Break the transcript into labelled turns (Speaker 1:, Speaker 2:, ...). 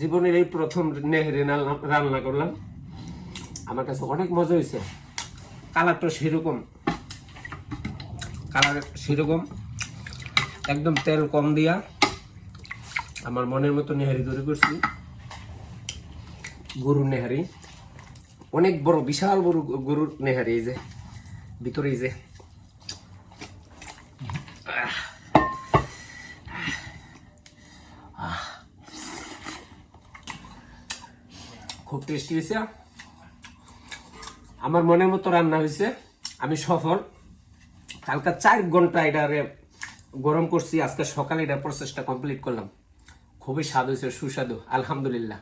Speaker 1: জীবনের এই প্রথম নেহেরি রান্না করলাম, আমার কাছে অনেক মজা হয়েছে। কালারটা সেরকম একদম তেল কম দিয়া আমার মনের মতো নেহারি তৈরি করছি। গরুর নেহারি, অনেক বড়, বিশাল বড় গরুর নেহারি। এই যে ভিতরে এই যে খুব টেস্টি হয়েছে। আমার মনের মতো রান্না হয়েছে, আমি সফল। কালকে 4 ঘন্টা এটারে গরম করছি, আজকে সকালে এটা প্রসেসটা কমপ্লিট করলাম। খুবই স্বাদ হয়েছে, সুস্বাদু, আলহামদুলিল্লাহ।